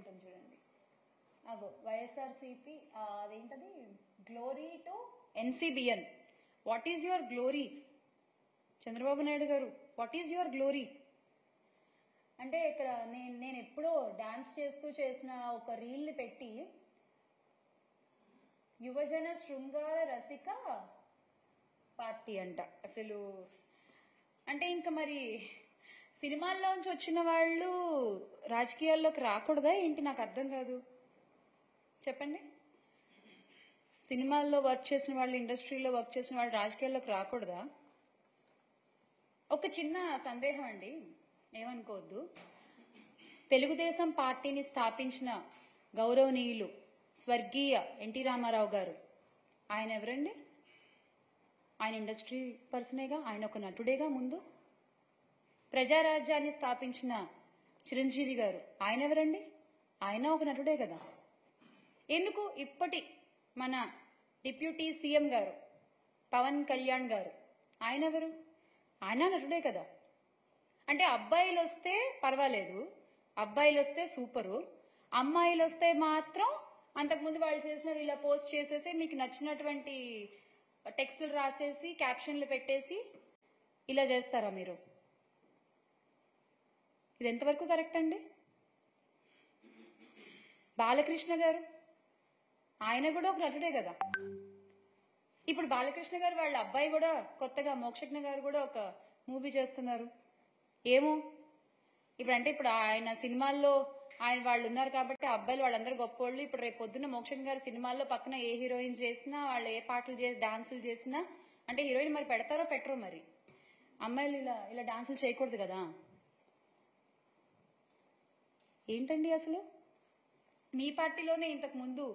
ఉంటుంది చూడండి. అగో వైఎస్ఆర్సీపీ అదేంటది, glory to ఎన్సీబిఎన్. What is your glory? Chandrababu Naidu గారు, వాట్ ఈజ్ యువర్ గ్లోరీ? అంటే ఇక్కడ నేను ఎప్పుడో డాన్స్ చేస్తూ చేసిన ఒక రీల్ని పెట్టి యువజన శృంగార రసిక పార్టీ అంట. అసలు అంటే ఇంకా మరి సినిమాల్లోంచి వచ్చిన వాళ్ళు రాజకీయాల్లోకి రాకూడదా ఏంటి? నాకు అర్థం కాదు, చెప్పండి. సినిమాల్లో వర్క్ చేసిన వాళ్ళు, ఇండస్ట్రీలో వర్క్ చేసిన వాళ్ళు రాజకీయాల్లోకి రాకూడదా? ఒక చిన్న సందేహం అండి, ఏమనుకోవద్దు. తెలుగుదేశం పార్టీని స్థాపించిన గౌరవనీయులు స్వర్గీయ ఎన్టీ రామారావు గారు, ఆయన ఎవరండి? ఆయన ఇండస్ట్రీ పర్సనేగా, ఆయన ఒక నటుడేగా. ముందు ప్రజారాజ్యాన్ని స్థాపించిన చిరంజీవి గారు, ఆయన ఎవరండి? ఆయన ఒక నటుడే కదా. ఎందుకు ఇప్పటి మన డిప్యూటీ సీఎం గారు పవన్ కళ్యాణ్ గారు, ఆయన ఎవరు? ఆయన నటుడే కదా. అంటే అబ్బాయిలు వస్తే పర్వాలేదు, అబ్బాయిలు వస్తే సూపరు, అమ్మాయిలు వస్తే మాత్రం అంతకుముందు వాళ్ళు చేసిన ఇలా పోస్ట్ చేసేసి మీకు నచ్చినటువంటి టెక్స్టులు రాసేసి క్యాప్షన్లు పెట్టేసి ఇలా చేస్తారా మీరు? ఇది ఎంతవరకు కరెక్ట్ అండి? బాలకృష్ణ గారు, ఆయన కూడా ఒక నటుడే కదా. ఇప్పుడు బాలకృష్ణ గారు వాళ్ళ అబ్బాయి కూడా కొత్తగా మోక్షజ్ఞ గారు కూడా ఒక మూవీ చేస్తున్నారు. ఏమో ఇప్పుడు అంటే ఇప్పుడు ఆయన సినిమాల్లో ఆయన వాళ్ళు ఉన్నారు కాబట్టి అబ్బాయిలు వాళ్ళందరూ గొప్పోళ్ళు. ఇప్పుడు రేపు పొద్దున్న మోక్షజ్ఞ గారి సినిమాల్లో పక్కన ఏ హీరోయిన్ చేసినా, వాళ్ళు ఏ పాటలు చేసి డాన్సులు చేసినా అంటే హీరోయిన్ మరి పెడతారో పెట్టరో. మరి అమ్మాయిలు ఇలా ఇలా డాన్సులు చేయకూడదు కదా. ఏంటండి అసలు? మీ పార్టీలోనే ఇంతకు ముందు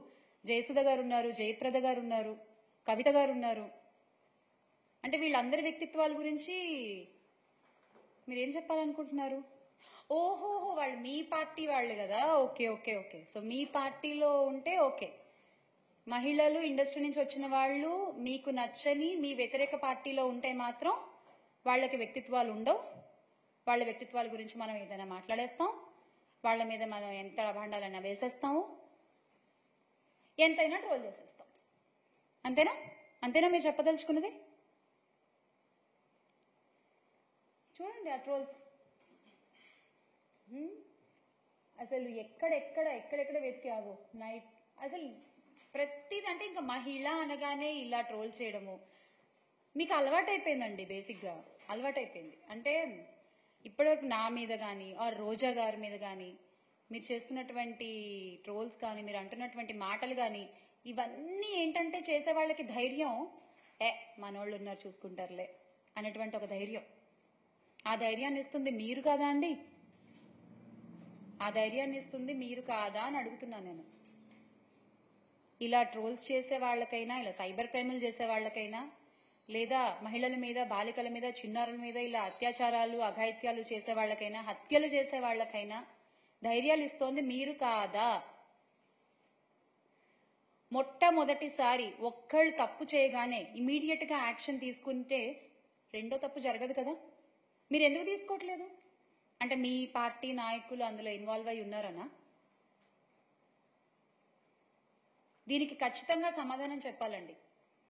జయసుధ గారు ఉన్నారు, జయప్రద గారు ఉన్నారు, కవిత గారు ఉన్నారు. అంటే వీళ్ళందరి వ్యక్తిత్వాల గురించి మీరేం చెప్పాలనుకుంటున్నారు? ఓహోహో, వాళ్ళు మీ పార్టీ వాళ్ళు కదా. Okay okay okay. సో మీ పార్టీలో ఉంటే ఓకే. మహిళలు, ఇండస్ట్రీ నుంచి వచ్చిన వాళ్ళు మీకు నచ్చని మీ వ్యతిరేక పార్టీలో ఉంటే మాత్రం వాళ్ళకి వ్యక్తిత్వాలు ఉండవు. వాళ్ళ వ్యక్తిత్వాల గురించి మనం ఏదైనా మాట్లాడేస్తాం, వాళ్ళ మీద మనం ఎంత అభాండాలైనా వేసేస్తాము, ఎంతైనా ట్రోల్ చేసేస్తాం. అంతేనా? అంతేనా మీరు చెప్పదలుచుకున్నది? చూడండి ఆ ట్రోల్స్ అసలు ఎక్కడెక్కడ వెతికి ఆగు నైట్. అసలు ప్రతిది అంటే ఇంకా మహిళ అనగానే ఇలా ట్రోల్ చేయడము మీకు అలవాటైపోయిందండి. బేసిక్గా అలవాటైపోయింది. అంటే ఇప్పటివరకు నా మీద కానీ ఆర్ రోజా గారి మీద కానీ మీరు చేస్తున్నటువంటి ట్రోల్స్ కానీ, మీరు అంటున్నటువంటి మాటలు కానీ, ఇవన్నీ ఏంటంటే చేసే వాళ్ళకి ధైర్యం, మనోళ్ళు ఉన్నారు చూసుకుంటారులే అనేటువంటి ఒక ధైర్యం. ఆ ధైర్యాన్ని ఇస్తుంది మీరు కాదా అండి? ఆ ధైర్యాన్ని ఇస్తుంది మీరు కాదా అని అడుగుతున్నాను నేను. ఇలా ట్రోల్స్ చేసే వాళ్ళకైనా, ఇలా సైబర్ క్రైమ్లు చేసే వాళ్ళకైనా, లేదా మహిళల మీద, బాలికల మీద, చిన్నారుల మీద ఇలా అత్యాచారాలు, అఘాయిత్యాలు చేసే వాళ్ళకైనా, హత్యలు చేసే వాళ్ళకైనా ధైర్యాలు ఇస్తోంది మీరు కాదా? మొట్టమొదటిసారి ఒక్కళ్ళు తప్పు చేయగానే ఇమీడియట్ గా యాక్షన్ తీసుకుంటే రెండో తప్పు జరగదు కదా. మీరు ఎందుకు తీసుకోవట్లేదు? అంటే మీ పార్టీ నాయకులు అందులో ఇన్వాల్వ్ అయి ఉన్నారనా? దీనికి ఖచ్చితంగా సమాధానం చెప్పాలండి.